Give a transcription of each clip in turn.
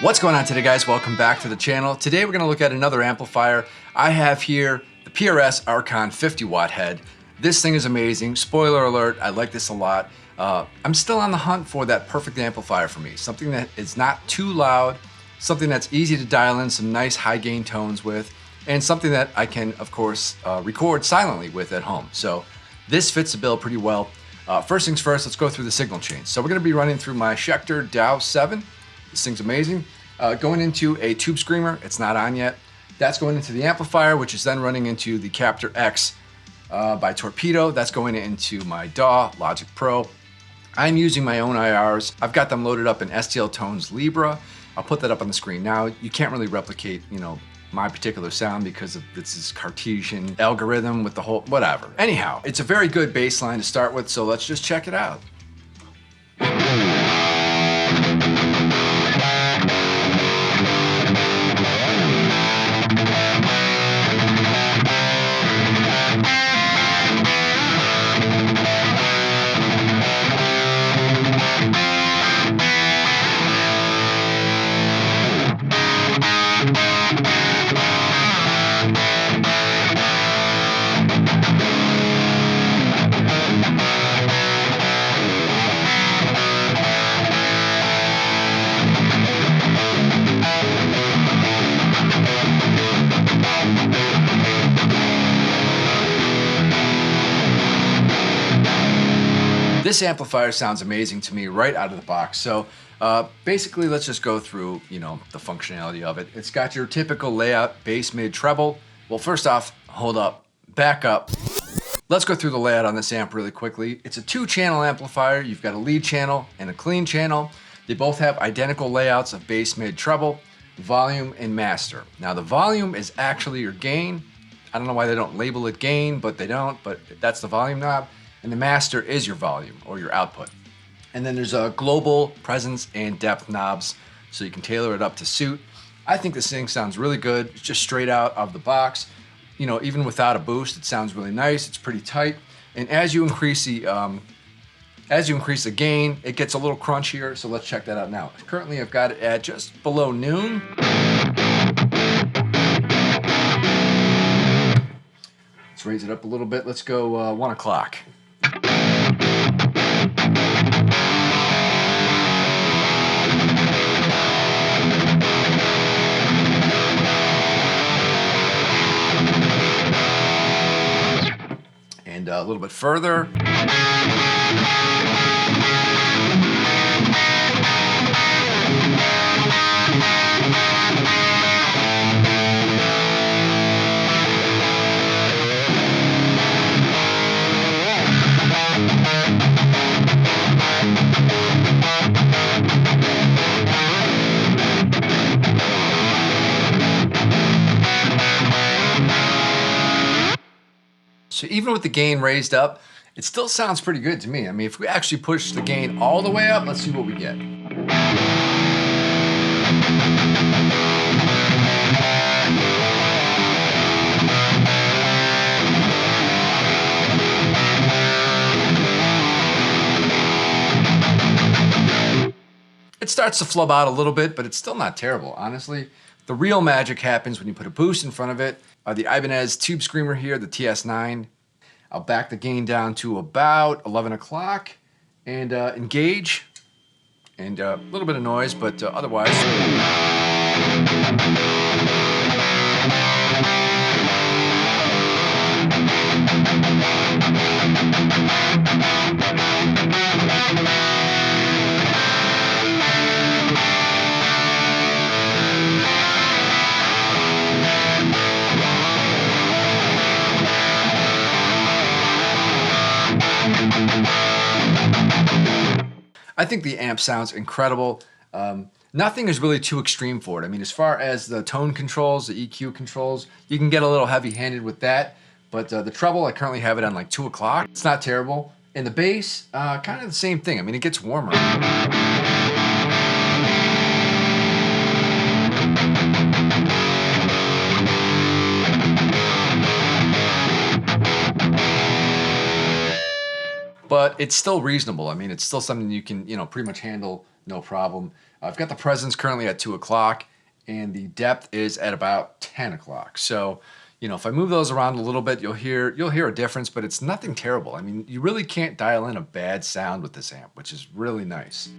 What's going on today, guys? Welcome back to the channel. Today we're going to look at another amplifier. I have here the PRS Archon 50 watt head. This thing is amazing. Spoiler alert, I like this a lot. I'm still on the hunt for that perfect amplifier for me. Something that is not too loud, something that's easy to dial in some nice high gain tones with, and something that I can, of course, record silently with at home. So this fits the bill pretty well. First things first, let's go through the signal chain. So we're going to be running through my Schecter DAW 7. This thing's amazing. Going into a tube screamer, it's not on yet. That's going into the amplifier, which is then running into the Captor X by Torpedo. That's going into my DAW, Logic Pro. I'm using my own IRs. I've got them loaded up in STL Tones Libra. I'll put that up on the screen. Now, you can't really replicate, my particular sound because of this Cartesian algorithm with the whole, whatever. Anyhow, it's a very good bass line to start with, so let's just check it out. This amplifier sounds amazing to me right out of the box. So basically, let's just go through, the functionality of it. It's got your typical layout, bass, mid, treble. Well, first off, hold up, back up. Let's go through the layout on this amp really quickly. It's a 2-channel amplifier. You've got a lead channel and a clean channel. They both have identical layouts of bass, mid, treble, volume, and master. Now, the volume is actually your gain. I don't know why they don't label it gain, but they don't, but that's the volume knob. And the master is your volume or your output. And then there's a global, presence, and depth knobs, so you can tailor it up to suit. I think this thing sounds really good. It's just straight out of the box. Even without a boost, it sounds really nice. It's pretty tight. And as you increase the gain, it gets a little crunchier. So let's check that out now. Currently, I've got it at just below noon. Let's raise it up a little bit. Let's go 1 o'clock. And a little bit further. So even with the gain raised up, it still sounds pretty good to me. I mean, if we actually push the gain all the way up, let's see what we get. It starts to flub out a little bit, but it's still not terrible, honestly. The real magic happens when you put a boost in front of it. The Ibanez Tube Screamer here, the TS9. I'll back the gain down to about 11 o'clock and engage. And a little bit of noise, but otherwise. I think the amp sounds incredible. Nothing is really too extreme for it. I mean, as far as the tone controls, the EQ controls, you can get a little heavy-handed with that. But the treble, I currently have it on like 2 o'clock. It's not terrible. And the bass, kind of the same thing. I mean, it gets warmer. but it's still reasonable. I mean, it's still something you can, pretty much handle, no problem. I've got the presence currently at 2 o'clock, and the depth is at about 10 o'clock. So, if I move those around a little bit, you'll hear a difference, but it's nothing terrible. I mean, you really can't dial in a bad sound with this amp, which is really nice.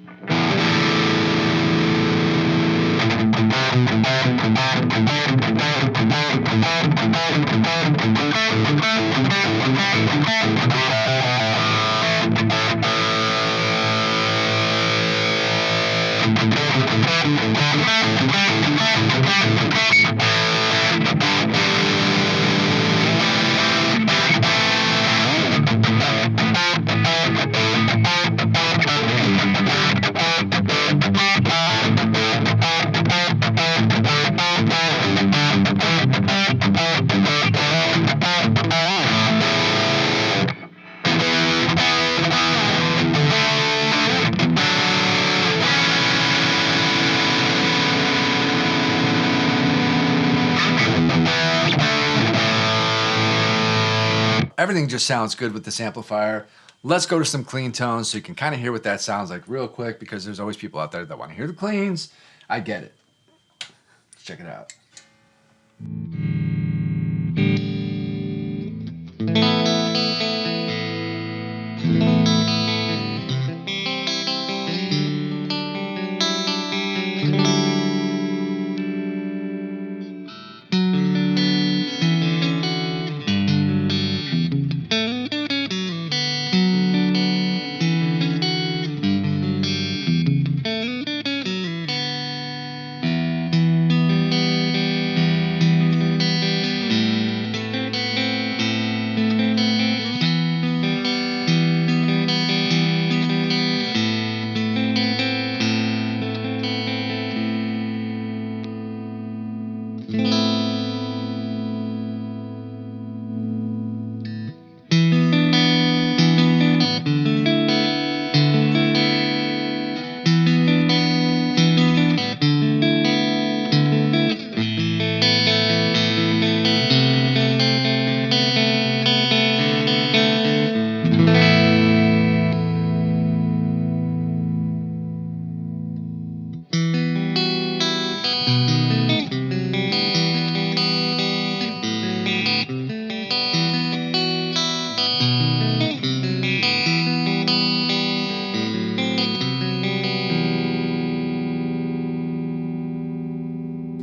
Everything just sounds good with this amplifier. Let's go to some clean tones so you can kind of hear what that sounds like real quick, because there's always people out there that want to hear the cleans. I get it. Let's check it out.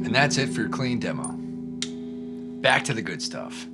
And that's it for your clean demo. Back to the good stuff.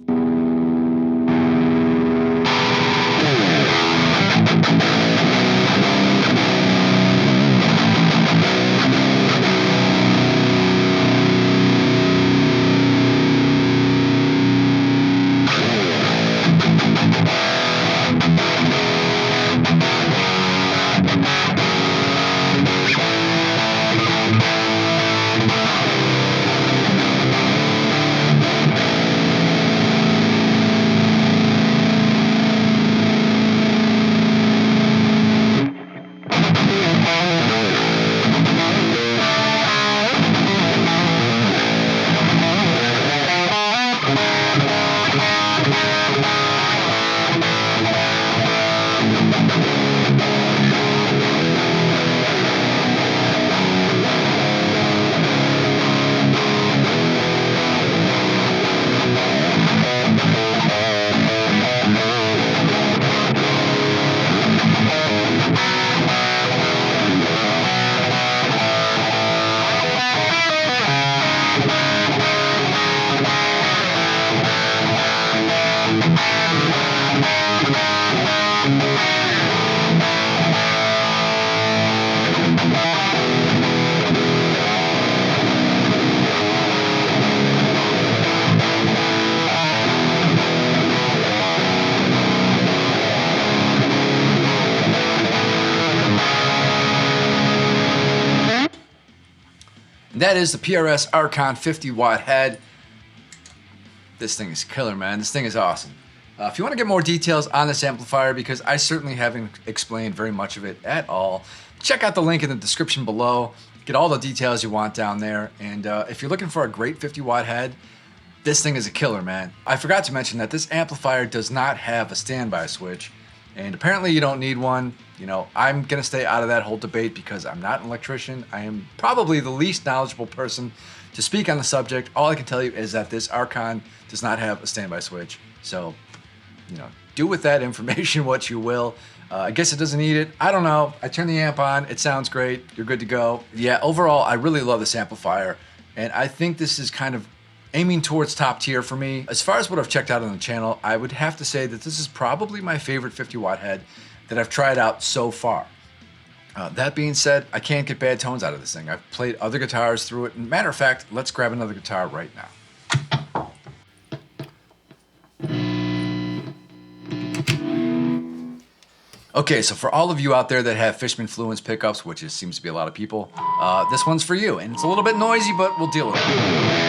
And that is the PRS Archon 50-watt head. This thing is killer, man. This thing is awesome. If you want to get more details on this amplifier, because I certainly haven't explained very much of it at all, check out the link in the description below. Get all the details you want down there. And if you're looking for a great 50-watt head, this thing is a killer, man. I forgot to mention that this amplifier does not have a standby switch. And apparently you don't need one. You know, I'm gonna stay out of that whole debate because I'm not an electrician. I am probably the least knowledgeable person to speak on the subject. All I can tell you is that this Archon does not have a standby switch. So, you know, do with that information what you will. I guess it doesn't need it. I don't know. I turn the amp on. It sounds great. You're good to go. Yeah, overall, I really love this amplifier. And I think this is kind of aiming towards top tier for me. As far as what I've checked out on the channel, I would have to say that this is probably my favorite 50 watt head that I've tried out so far. That being said, I can't get bad tones out of this thing. I've played other guitars through it. And matter of fact, let's grab another guitar right now. Okay, so for all of you out there that have Fishman Fluence pickups, which seems to be a lot of people, this one's for you. And it's a little bit noisy, but we'll deal with it.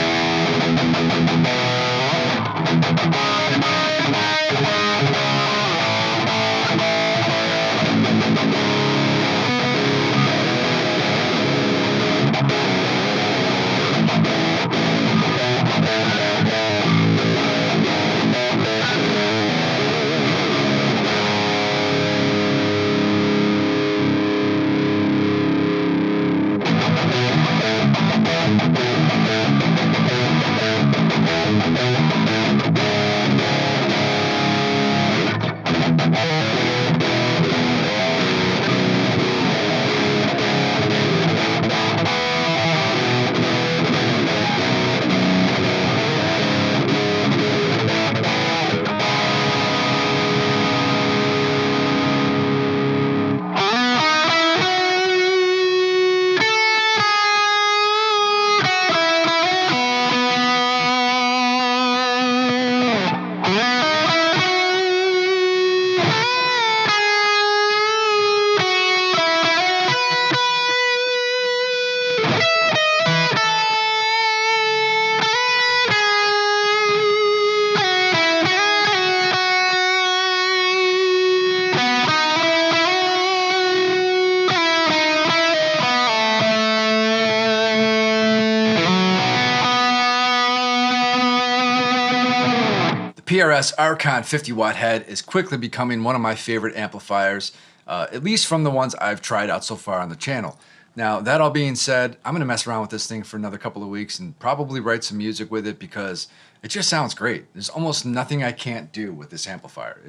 PRS Archon 50 watt head is quickly becoming one of my favorite amplifiers, at least from the ones I've tried out so far on the channel. Now, that all being said, I'm gonna mess around with this thing for another couple of weeks and probably write some music with it because it just sounds great. There's almost nothing I can't do with this amplifier.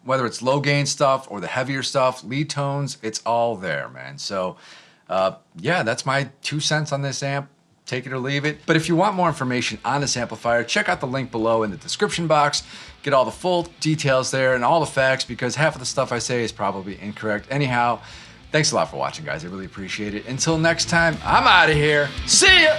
Whether it's low gain stuff or the heavier stuff, lead tones, it's all there, man. So yeah, that's my 2 cents on this amp. Take it or leave it. But if you want more information on this amplifier, check out the link below in the description box. Get all the full details there and all the facts because half of the stuff I say is probably incorrect. Anyhow, thanks a lot for watching, guys. I really appreciate it. Until next time, I'm out of here. See ya!